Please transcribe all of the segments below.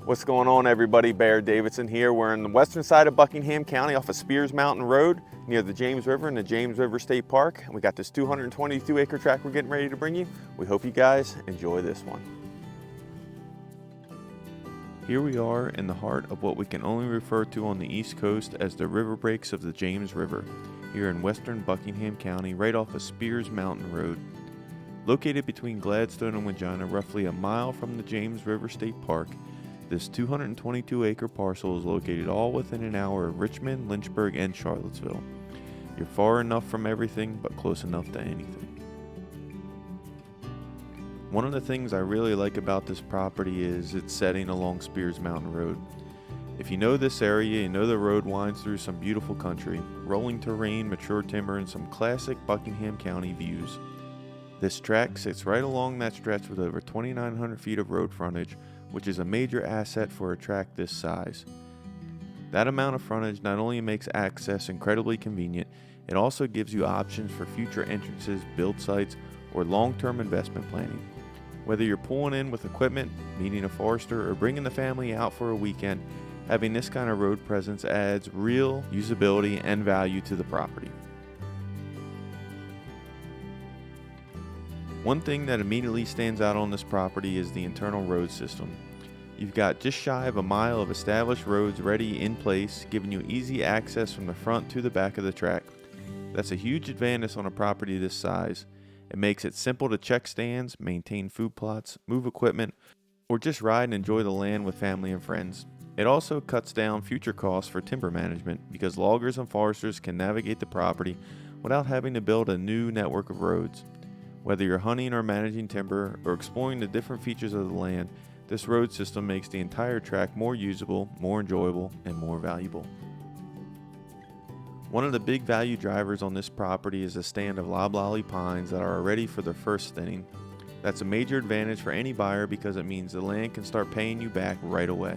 What's going on, everybody? Davidson here. We're on the western side of Buckingham County off of Spears Mountain Road near the James River and the James River State Park. We got this 222 acre tract we're getting ready to bring you. We hope you guys enjoy this one. Here we are in the heart of what we can only refer to on the East Coast as the river breaks of the James River, here in western Buckingham County, right off of Spears Mountain Road. Located between Gladstone and Regina, roughly a mile from the James River State Park, this 222 acre parcel is located all within an hour of Richmond, Lynchburg, and Charlottesville. You're far enough from everything, but close enough to anything. One of the things I really like about this property is its setting along Spears Mountain Road. If you know this area, you know the road winds through some beautiful country, rolling terrain, mature timber, and some classic Buckingham County views. This tract sits right along that stretch with over 2,900 feet of road frontage, which is a major asset for a tract this size. That amount of frontage not only makes access incredibly convenient, it also gives you options for future entrances, build sites, or long-term investment planning. Whether you're pulling in with equipment, meeting a forester, or bringing the family out for a weekend, having this kind of road presence adds real usability and value to the property. One thing that immediately stands out on this property is the internal road system. You've got just shy of a mile of established roads ready in place, giving you easy access from the front to the back of the tract. That's a huge advantage on a property this size. It makes it simple to check stands, maintain food plots, move equipment, or just ride and enjoy the land with family and friends. It also cuts down future costs for timber management because loggers and foresters can navigate the property without having to build a new network of roads. Whether you're hunting or managing timber or exploring the different features of the land, this road system makes the entire tract more usable, more enjoyable, and more valuable. One of the big value drivers on this property is a stand of loblolly pines that are ready for their first thinning. That's a major advantage for any buyer because it means the land can start paying you back right away.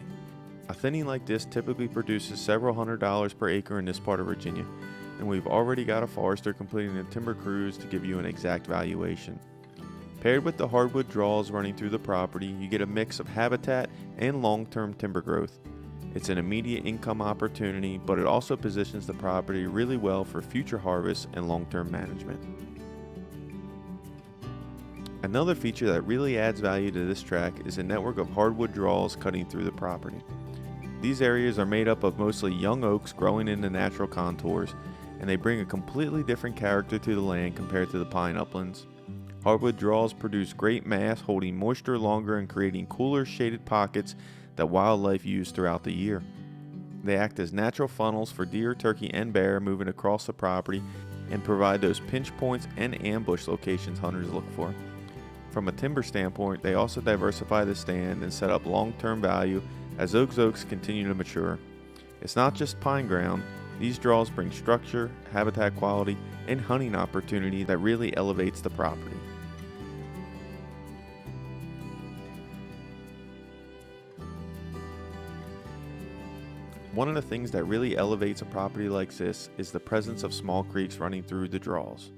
A thinning like this typically produces several $100s per acre in this part of Virginia, and we've already got a forester completing the timber crews to give you an exact valuation. Paired with the hardwood draws running through the property, you get a mix of habitat and long-term timber growth. It's an immediate income opportunity, but it also positions the property really well for future harvests and long-term management. Another feature that really adds value to this tract is a network of hardwood draws cutting through the property. These areas are made up of mostly young oaks growing in the natural contours, and they bring a completely different character to the land compared to the pine uplands. Hardwood draws produce great mass, holding moisture longer and creating cooler shaded pockets that wildlife use throughout the year. They act as natural funnels for deer, turkey, and bear moving across the property and provide those pinch points and ambush locations hunters look for. From a timber standpoint, they also diversify the stand and set up long-term value as those oaks continue to mature. It's not just pine ground. These draws bring structure, habitat quality, and hunting opportunity that really elevates the property. One of the things that really elevates a property like this is the presence of small creeks running through the draws.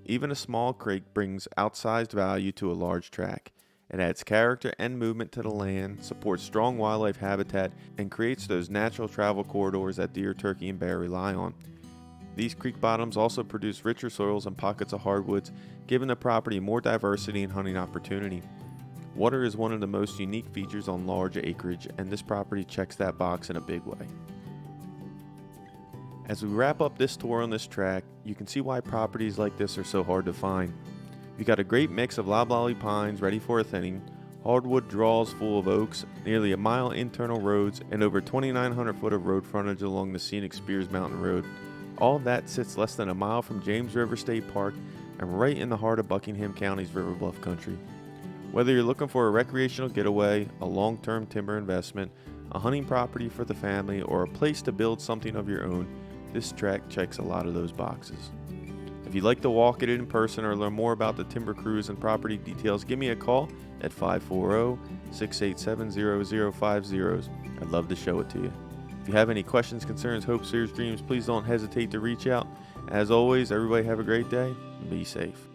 Even a small creek brings outsized value to a large tract. It adds character and movement to the land, supports strong wildlife habitat, and creates those natural travel corridors that deer, turkey, and bear rely on. These creek bottoms also produce richer soils and pockets of hardwoods, giving the property more diversity and hunting opportunity. Water is one of the most unique features on large acreage, and this property checks that box in a big way. As we wrap up this tour on this tract, you can see why properties like this are so hard to find. You got a great mix of loblolly pines ready for a thinning, hardwood draws full of oaks, nearly a mile internal roads, and over 2,900 foot of road frontage along the scenic Spears Mountain Road. All of that sits less than a mile from James River State Park and right in the heart of Buckingham County's River Bluff country. Whether you're looking for a recreational getaway, a long-term timber investment, a hunting property for the family, or a place to build something of your own, this tract checks a lot of those boxes. If you'd like to walk it in person or learn more about the timber crews and property details, give me a call at 540-687-0050. I'd love to show it to you. If you have any questions, concerns, hopes, fears, dreams, please don't hesitate to reach out. As always, everybody have a great day and be safe.